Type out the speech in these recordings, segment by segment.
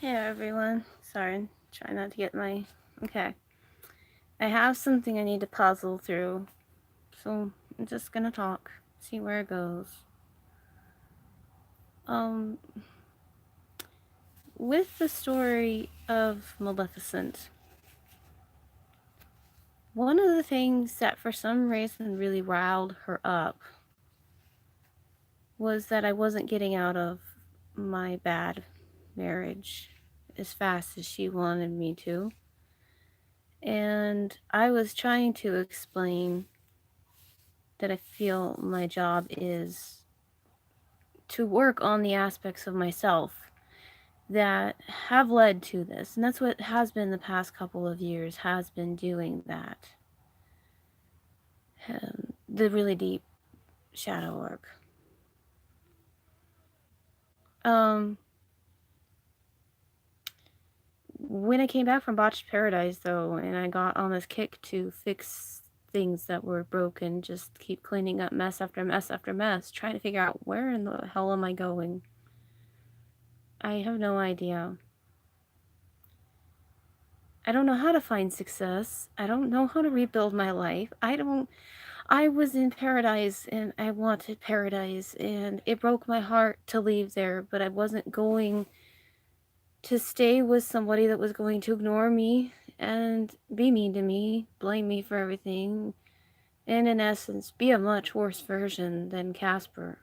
Hey everyone. Sorry, try not to get my. Okay. I have something I need to puzzle through, so I'm just gonna talk, see where it goes. Um, with the story of Maleficent, one of the things that for some reason really riled her up was that I wasn't getting out of my bad marriage as fast as she wanted me to. And I was trying to explain that I feel my job is to work on the aspects of myself that have led to this. And that's what has been the past couple of years, has been doing that. The really deep shadow work. When I came back from Botched Paradise, though, and I got on this kick to fix things that were broken, just keep cleaning up mess after mess after mess, trying to figure out where in the hell am I going. I have no idea. I don't know how to find success. I don't know how to rebuild my life. I was in paradise and I wanted paradise and it broke my heart to leave there, but I wasn't going to stay with somebody that was going to ignore me and be mean to me, blame me for everything, and in essence, be a much worse version than Casper.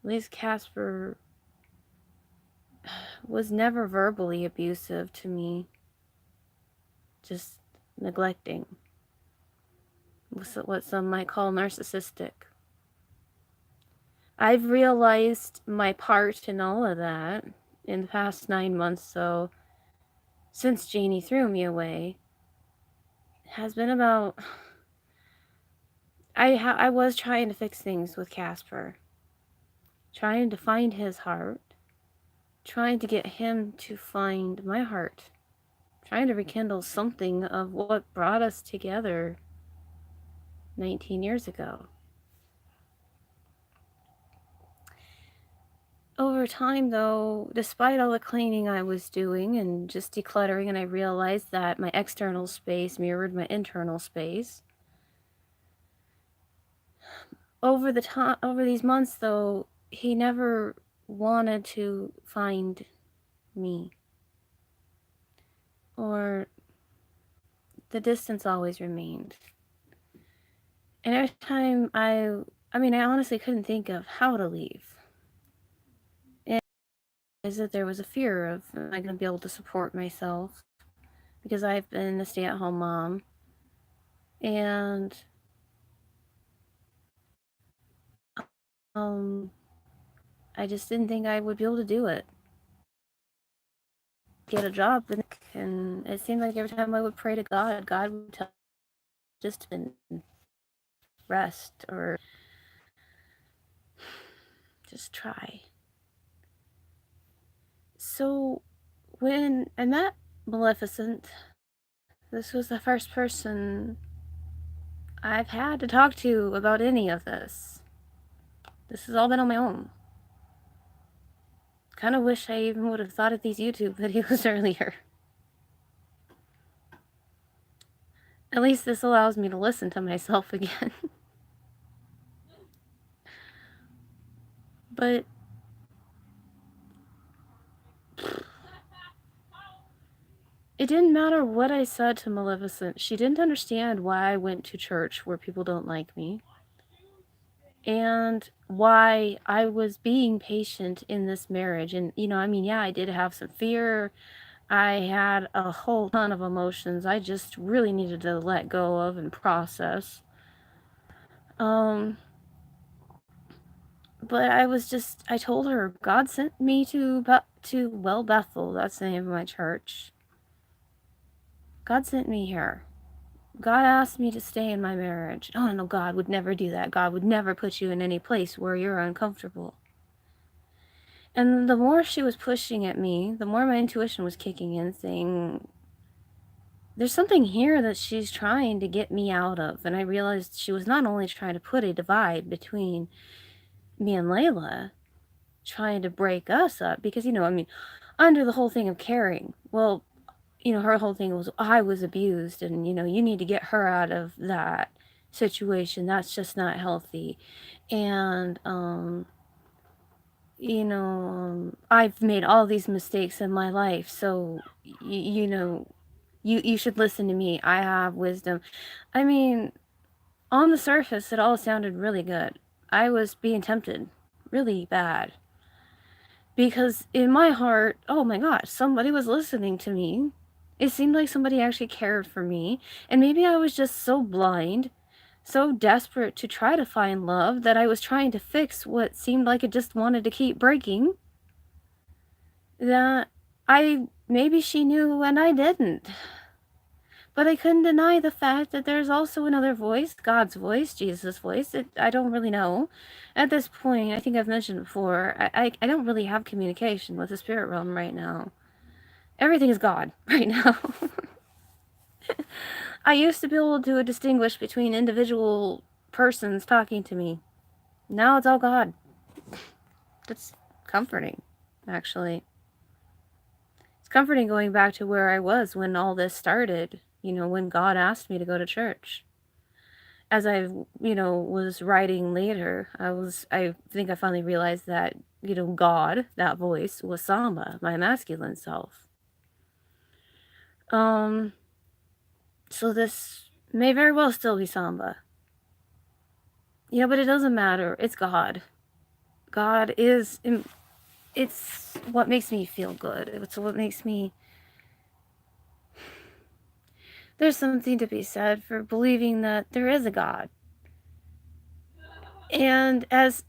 At least Casper was never verbally abusive to me, just neglecting. What some might call narcissistic. I've realized my part in all of that in the past 9 months, so since Janie threw me away, has been about. I was trying to fix things with Casper, trying to find his heart, trying to get him to find my heart, trying to rekindle something of what brought us together 19 years ago. Over time, though, despite all the cleaning I was doing and just decluttering, and I realized that my external space mirrored my internal space. Over these months, though, he never wanted to find me. Or the distance always remained. And every time I honestly couldn't think of how to leave. And is that there was a fear of, am I going to be able to support myself? Because I've been a stay-at-home mom. And I just didn't think I would be able to do it. Get a job, and it seemed like every time I would pray to God, God would tell me just to rest or just try. So when I met Maleficent, this was the first person I've had to talk to about any of this. This has all been on my own. Kind of wish I even would have thought of these YouTube videos earlier. At least this allows me to listen to myself again. But it didn't matter what I said to Maleficent. She didn't understand why I went to church where people don't like me. And why I was being patient in this marriage. And, I did have some fear. I had a whole ton of emotions I just really needed to let go of and process. But I told her, God sent me to Bethel, that's the name of my church. God sent me here. God asked me to stay in my marriage. Oh, no, God would never do that. God would never put you in any place where you're uncomfortable. And the more she was pushing at me, the more my intuition was kicking in, saying, there's something here that she's trying to get me out of. And I realized she was not only trying to put a divide between me and Layla, trying to break us up because, I mean, under the whole thing of caring, well, her whole thing was I was abused and, you need to get her out of that situation. That's just not healthy. And, I've made all these mistakes in my life. So, you should listen to me. I have wisdom. I mean, on the surface, it all sounded really good. I was being tempted really bad. Because in my heart, oh my gosh, somebody was listening to me. It seemed like somebody actually cared for me. And maybe I was just so blind, so desperate to try to find love that I was trying to fix what seemed like it just wanted to keep breaking. That maybe she knew and I didn't. But I couldn't deny the fact that there's also another voice, God's voice, Jesus' voice. I don't really know. At this point, I think I've mentioned before, I don't really have communication with the spirit realm right now. Everything is God right now. I used to be able to distinguish between individual persons talking to me. Now it's all God. That's comforting, actually. It's comforting going back to where I was when all this started, when God asked me to go to church. As I, was writing later, I think I finally realized that, God, that voice, was Samba, my masculine self. So this may very well still be Samba. But it doesn't matter. It's God. God is, it's what makes me feel good. It's what makes me, there's something to be said for believing that there is a God. And as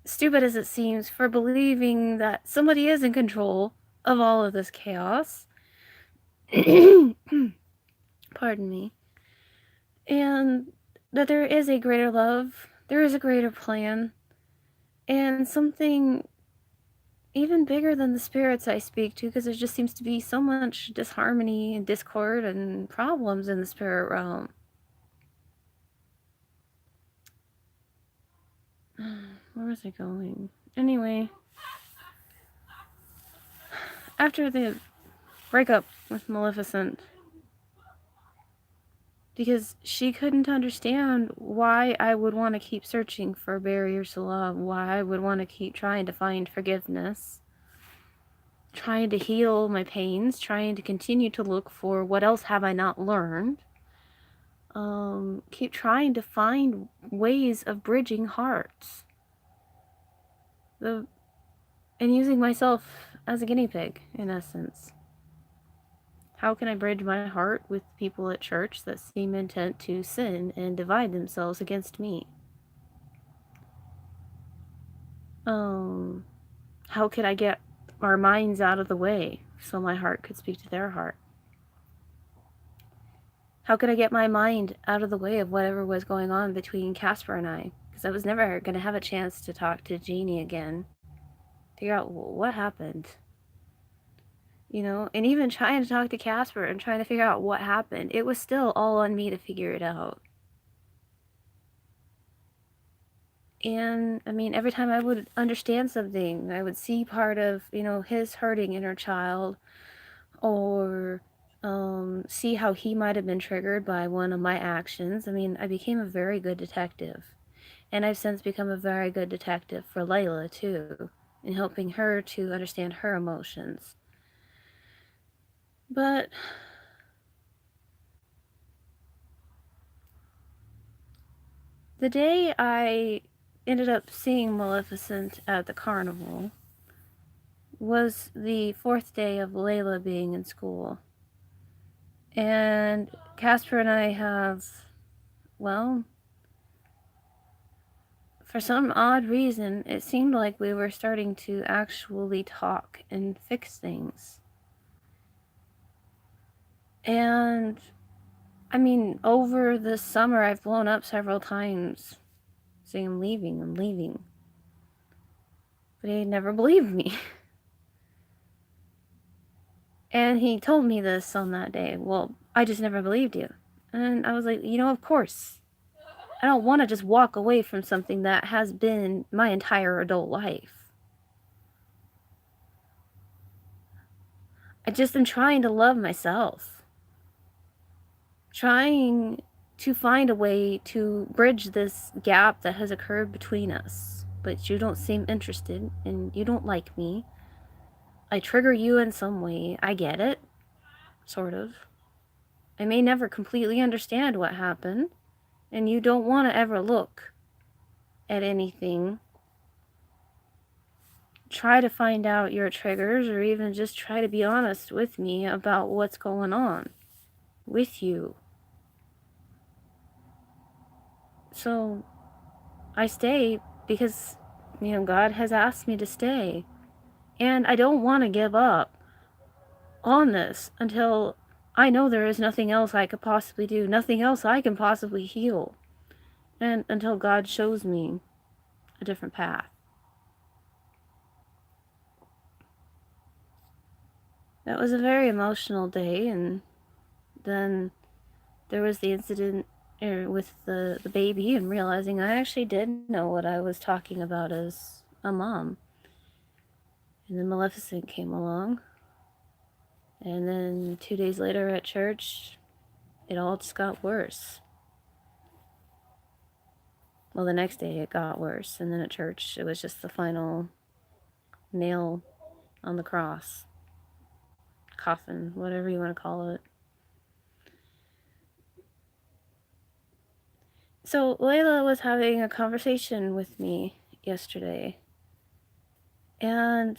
stupid as it seems, for believing that somebody is in control of all of this chaos. Pardon me. And that there is a greater love, there is a greater plan, and something even bigger than the spirits I speak to, because there just seems to be so much disharmony and discord and problems in the spirit realm. Where was I going? Anyway, after the breakup with Maleficent, because she couldn't understand why I would want to keep searching for barriers to love, why I would want to keep trying to find forgiveness, trying to heal my pains, trying to continue to look for what else have I not learned, keep trying to find ways of bridging hearts, and using myself as a guinea pig, in essence. How can I bridge my heart with people at church that seem intent to sin and divide themselves against me? How could I get our minds out of the way so my heart could speak to their heart? How could I get my mind out of the way of whatever was going on between Casper and I? Because I was never going to have a chance to talk to Jeannie again. Figure out what happened. And even trying to talk to Casper and trying to figure out what happened, it was still all on me to figure it out. And, I mean, every time I would understand something, I would see part of, his hurting inner child, or see how he might have been triggered by one of my actions. I mean, I became a very good detective. And I've since become a very good detective for Layla, too, in helping her to understand her emotions. But the day I ended up seeing Maleficent at the carnival was the 4th day of Layla being in school. And Casper and I have, well, for some odd reason, it seemed like we were starting to actually talk and fix things. And, I mean, over the summer, I've blown up several times saying I'm leaving. But he never believed me. And he told me this on that day. Well, I just never believed you. And I was like, of course. I don't want to just walk away from something that has been my entire adult life. I just am trying to love myself. Trying to find a way to bridge this gap that has occurred between us. But you don't seem interested, and you don't like me. I trigger you in some way. I get it. Sort of. I may never completely understand what happened, and you don't want to ever look at anything. Try to find out your triggers, or even just try to be honest with me about what's going on with you. So I stay because, God has asked me to stay. And I don't want to give up on this until I know there is nothing else I could possibly do, nothing else I can possibly heal, and until God shows me a different path. That was a very emotional day, and then there was the incident with the baby, and realizing I actually did know what I was talking about as a mom. And then Maleficent came along, and then 2 days later at church, it all just got worse. Well, the next day it got worse, and then at church it was just the final nail on the cross. Coffin, whatever you want to call it. So Layla was having a conversation with me yesterday, and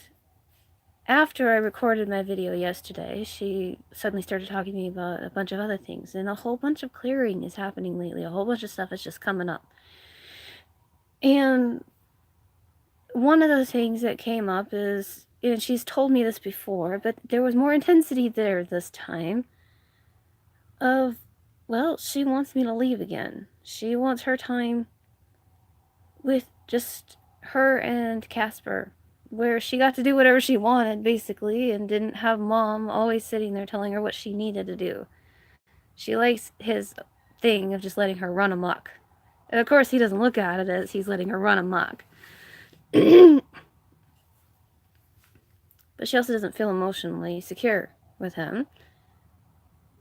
after I recorded my video yesterday, she suddenly started talking to me about a bunch of other things, and a whole bunch of clearing is happening lately. A whole bunch of stuff is just coming up. And one of the things that came up is, and she's told me this before, but there was more intensity there this time, of, well, she wants me to leave again. She wants her time with just her and Casper, where she got to do whatever she wanted, basically, and didn't have Mom always sitting there telling her what she needed to do. She likes his thing of just letting her run amok. And of course, he doesn't look at it as he's letting her run amok. But she also doesn't feel emotionally secure with him.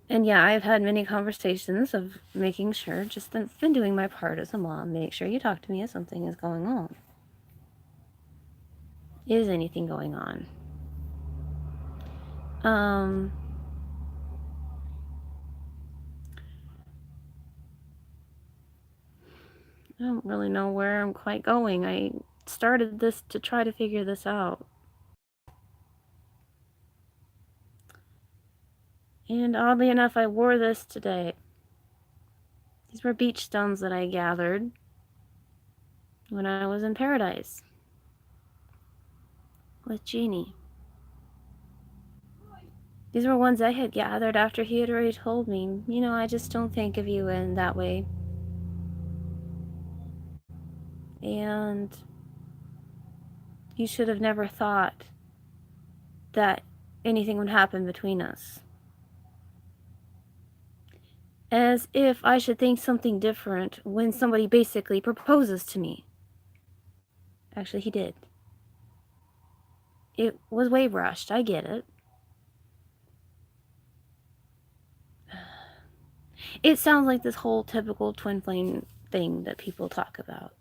And yeah, I've had many conversations of making sure, just been doing my part as a mom, make sure you talk to me if something is going on. Is anything going on? I don't really know where I'm quite going. I started this to try to figure this out. And oddly enough, I wore this today. These were beach stones that I gathered when I was in paradise with Genie. These were ones I had gathered after he had already told me, I just don't think of you in that way. And you should have never thought that anything would happen between us. As if I should think something different when somebody basically proposes to me. Actually, he did. It was way rushed, I get it. It sounds like this whole typical twin flame thing that people talk about.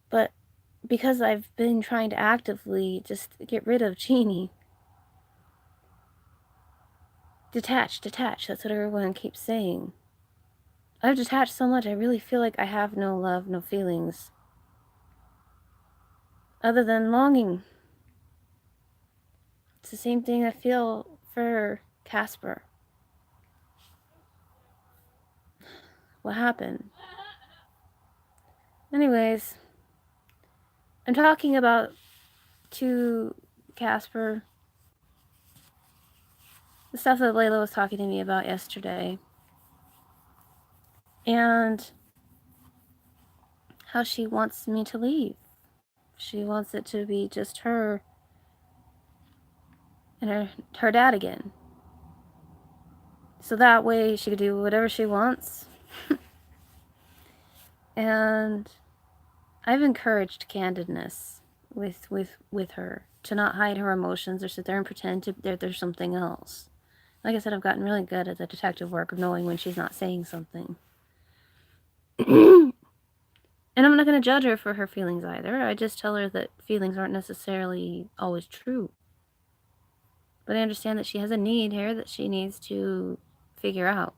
But because I've been trying to actively just get rid of Genie. Detach, that's what everyone keeps saying. I've detached so much, I really feel like I have no love, no feelings. Other than longing. It's the same thing I feel for Casper. What happened? Anyways, I'm talking about to Casper the stuff that Layla was talking to me about yesterday. And how she wants me to leave. She wants it to be just her and her dad again. So that way she could do whatever she wants. And I've encouraged candidness with her, to not hide her emotions or sit there and pretend that there's something else. Like I said, I've gotten really good at the detective work of knowing when she's not saying something. And I'm not going to judge her for her feelings either. I just tell her that feelings aren't necessarily always true. But I understand that she has a need here that she needs to figure out.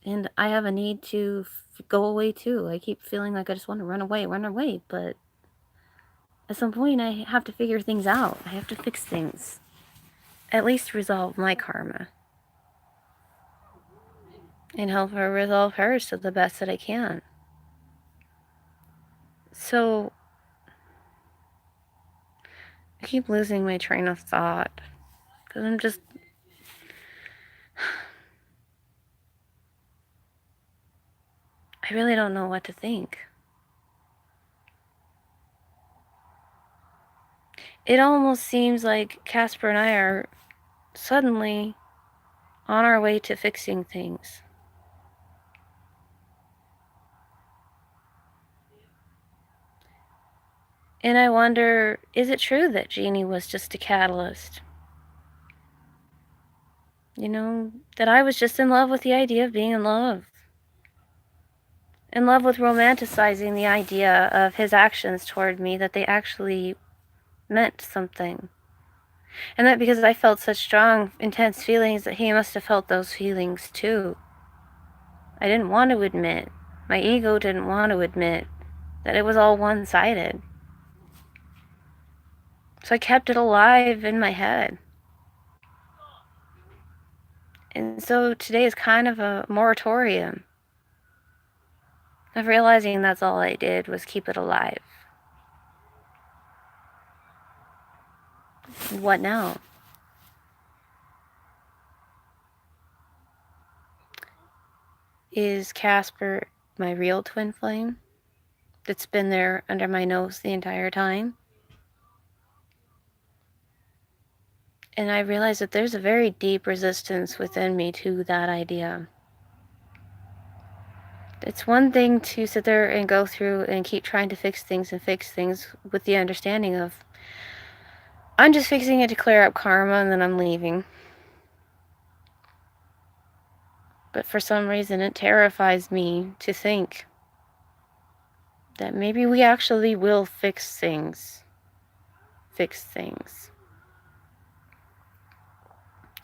And I have a need to go away too. I keep feeling like I just want to run away. But at some point, I have to figure things out. I have to fix things. At least resolve my karma. And help her resolve hers to the best that I can. So, I keep losing my train of thought. Because I'm just... I really don't know what to think. It almost seems like Casper and I are suddenly on our way to fixing things. And I wonder, is it true that Jeannie was just a catalyst? You know, that I was just in love with the idea of being in love. In love with romanticizing the idea of his actions toward me, that they actually meant something. And that because I felt such strong, intense feelings, that he must have felt those feelings too. I didn't want to admit, my ego didn't want to admit, that it was all one-sided. So I kept it alive in my head. And so today is kind of a moratorium of realizing that's all I did was keep it alive. What now? Is Casper my real twin flame that's been there under my nose the entire time? And I realize that there's a very deep resistance within me to that idea. It's one thing to sit there and go through and keep trying to fix things with the understanding of, I'm just fixing it to clear up karma and then I'm leaving. But for some reason it terrifies me to think that maybe we actually will fix things.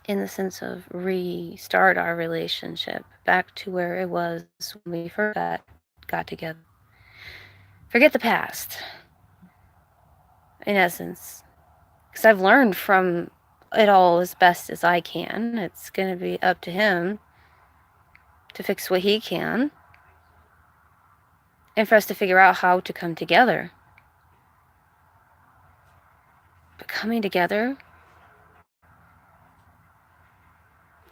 In the sense of restart our relationship back to where it was when we first got together. Forget the past, in essence. Because I've learned from it all as best as I can. It's going to be up to him to fix what he can. And for us to figure out how to come together. But coming together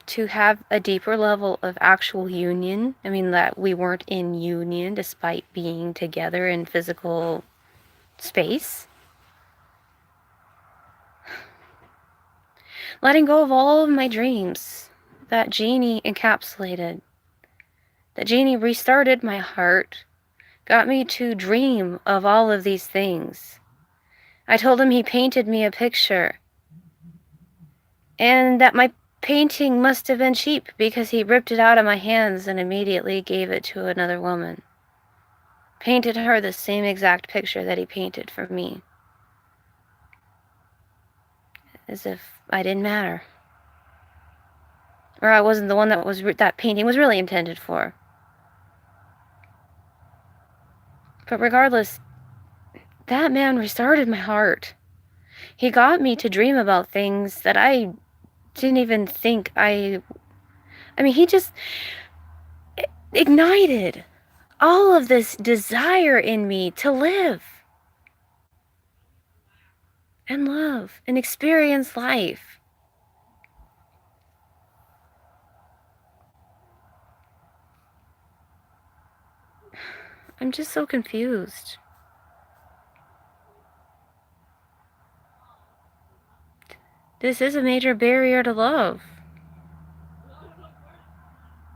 to have a deeper level of actual union. I mean, that we weren't in union despite being together in physical space. Letting go of all of my dreams that Jeannie encapsulated. That Jeannie restarted my heart, got me to dream of all of these things. I told him he painted me a picture. And that my painting must have been cheap because he ripped it out of my hands and immediately gave it to another woman. Painted her the same exact picture that he painted for me. As if I didn't matter. Or I wasn't the one that painting was really intended for. But regardless, that man restarted my heart. He got me to dream about things that I didn't even think I mean, he just ignited all of this desire in me to live and love and experience life. I'm just so confused. This is a major barrier to love.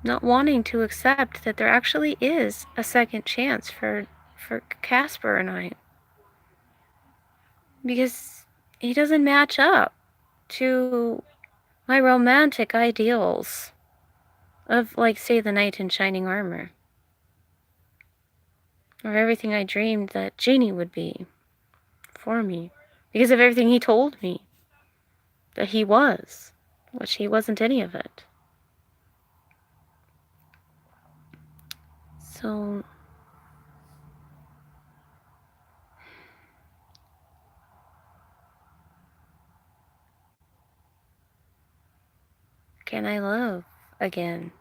Not wanting to accept that there actually is a second chance for Casper and I. because he doesn't match up to my romantic ideals of, like, say, the knight in shining armor, or everything I dreamed that Genie would be for me, because of everything he told me that he was, which he wasn't any of it. So can I love again?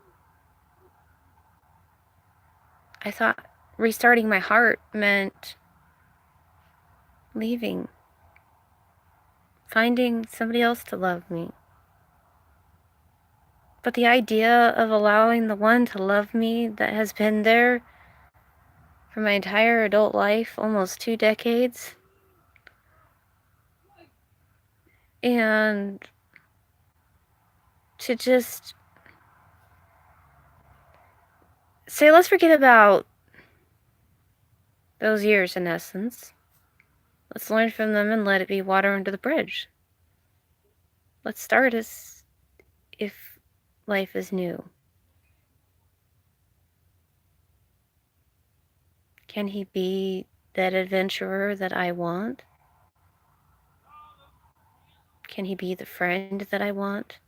I thought restarting my heart meant leaving, finding somebody else to love me. But the idea of allowing the one to love me that has been there for my entire adult life, almost 2 decades, and to just say, let's forget about those years in essence. Let's learn from them and let it be water under the bridge. Let's start as if life is new. Can he be that adventurer that I want? Can he be the friend that I want?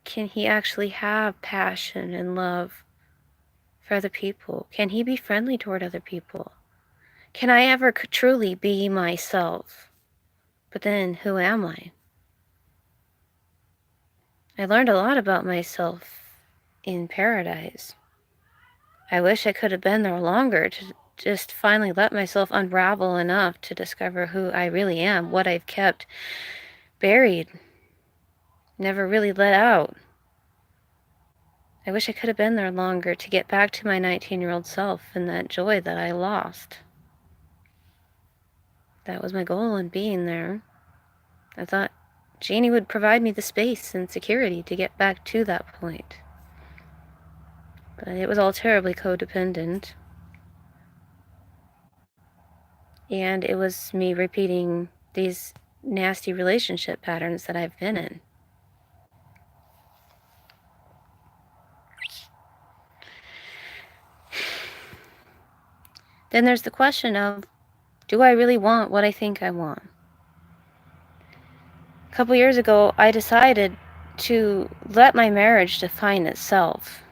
Can he actually have passion and love for other people? Can he be friendly toward other people? Can I ever truly be myself? But then, who am I? I learned a lot about myself in paradise. I wish I could have been there longer to just finally let myself unravel enough to discover who I really am, what I've kept buried, never really let out. I wish I could have been there longer to get back to my 19-year-old self and that joy that I lost. That was my goal in being there. I thought Genie would provide me the space and security to get back to that point. But it was all terribly codependent. And it was me repeating these nasty relationship patterns that I've been in. Then there's the question of, do I really want what I think I want? A couple years ago, I decided to let my marriage define itself.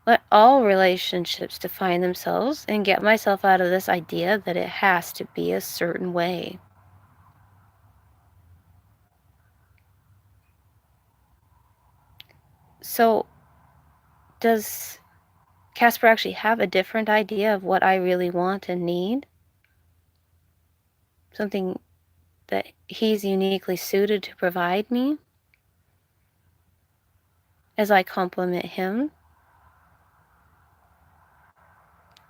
Let all relationships define themselves and get myself out of this idea that it has to be a certain way. So, does Casper actually have a different idea of what I really want and need? Something that he's uniquely suited to provide me as I compliment him?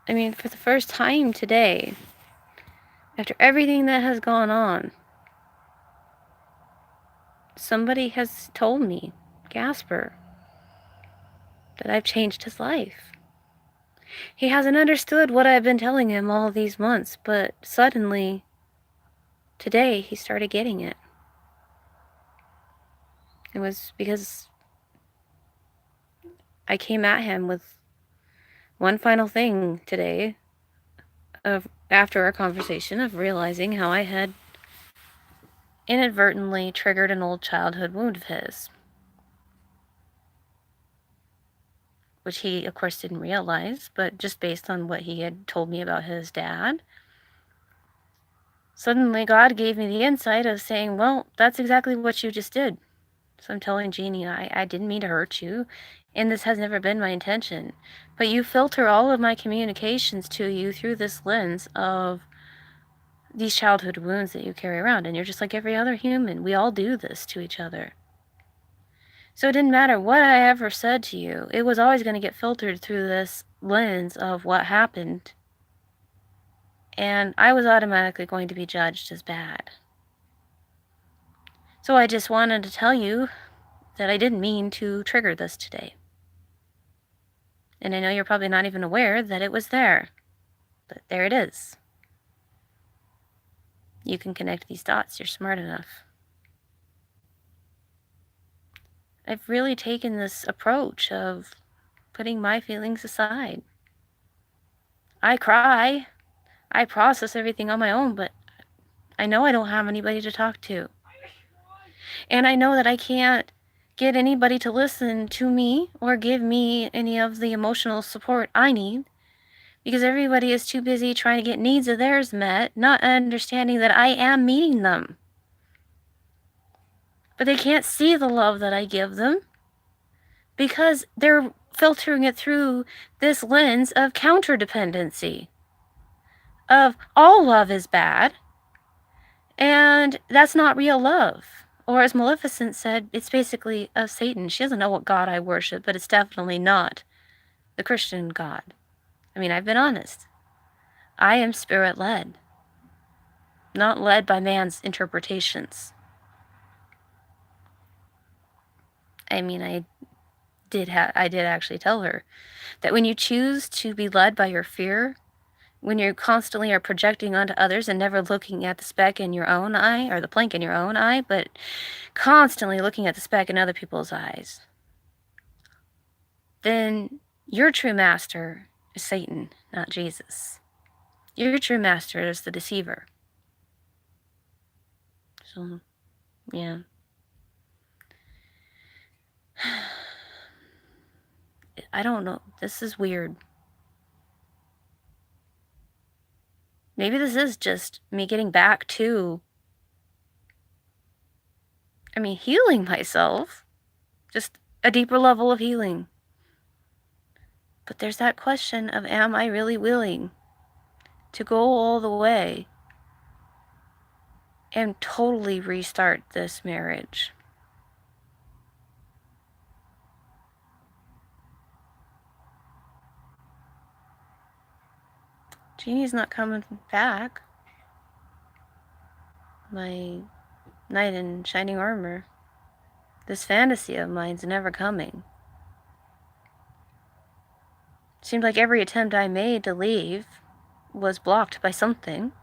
I mean, for the first time today, after everything that has gone on, somebody has told me, Casper, that I've changed his life. He hasn't understood what I've been telling him all these months, but suddenly, today, he started getting it. It was because I came at him with one final thing today, after our conversation, of realizing how I had inadvertently triggered an old childhood wound of his, which he, of course, didn't realize, but just based on what he had told me about his dad, suddenly God gave me the insight of saying, well, that's exactly what you just did. So I'm telling Genie, I didn't mean to hurt you, and this has never been my intention. But you filter all of my communications to you through this lens of these childhood wounds that you carry around, and you're just like every other human. We all do this to each other. So it didn't matter what I ever said to you. It was always going to get filtered through this lens of what happened. And I was automatically going to be judged as bad. So I just wanted to tell you that I didn't mean to trigger this today. And I know you're probably not even aware that it was there. But there it is. You can connect these dots. You're smart enough. I've really taken this approach of putting my feelings aside. I cry. I process everything on my own, but I know I don't have anybody to talk to. And I know that I can't get anybody to listen to me or give me any of the emotional support I need, because everybody is too busy trying to get needs of theirs met, not understanding that I am meeting them. But they can't see the love that I give them because they're filtering it through this lens of counterdependency, of all love is bad, and that's not real love. Or as Maleficent said, it's basically of Satan. She doesn't know what God I worship, but it's definitely not the Christian God. I mean, I've been honest. I am spirit-led, not led by man's interpretations. I mean, I did actually tell her that when you choose to be led by your fear, when you constantly are projecting onto others and never looking at the speck in your own eye, or the plank in your own eye, but constantly looking at the speck in other people's eyes, then your true master is Satan, not Jesus. Your true master is the deceiver. So, yeah. I don't know. This is weird. Maybe this is just me getting back to, healing myself. Just a deeper level of healing. But there's that question of, am I really willing to go all the way and totally restart this marriage? Jeannie's not coming back. My knight in shining armor. This fantasy of mine's never coming. Seemed like every attempt I made to leave was blocked by something.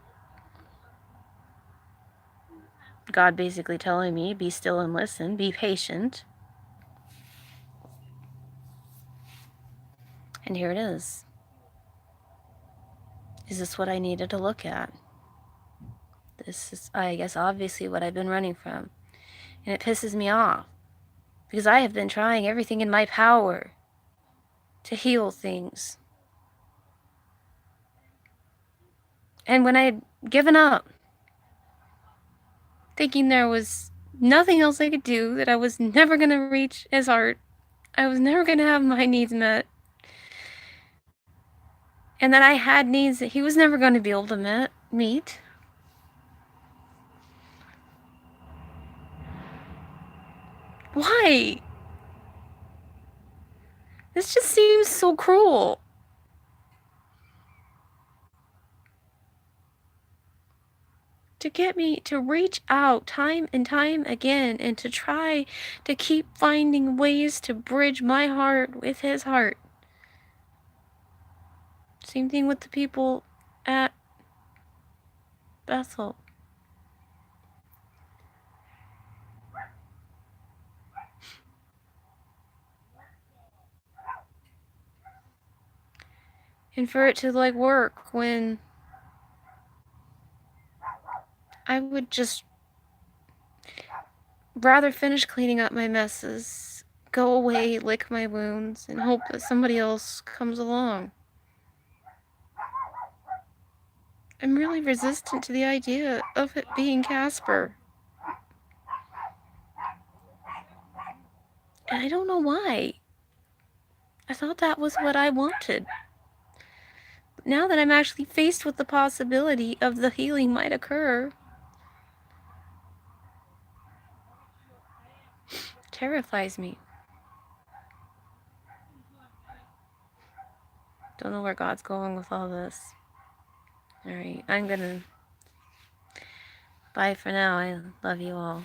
God basically telling me, be still and listen, be patient. And here it is. Is this what I needed to look at? This is, I guess, obviously what I've been running from. And it pisses me off, because I have been trying everything in my power to heal things. And when I had given up, thinking there was nothing else I could do, that I was never going to reach his heart, I was never going to have my needs met, and that I had needs that he was never going to be able to meet. Why? This just seems so cruel. To get me to reach out time and time again and to try to keep finding ways to bridge my heart with his heart. Same thing with the people at Bethel. And for it to work when I would just rather finish cleaning up my messes, go away, lick my wounds, and hope that somebody else comes along. I'm really resistant to the idea of it being Casper. And I don't know why. I thought that was what I wanted. But now that I'm actually faced with the possibility of the healing might occur, terrifies me. Don't know where God's going with all this. Alright, I'm gonna... Bye for now. I love you all.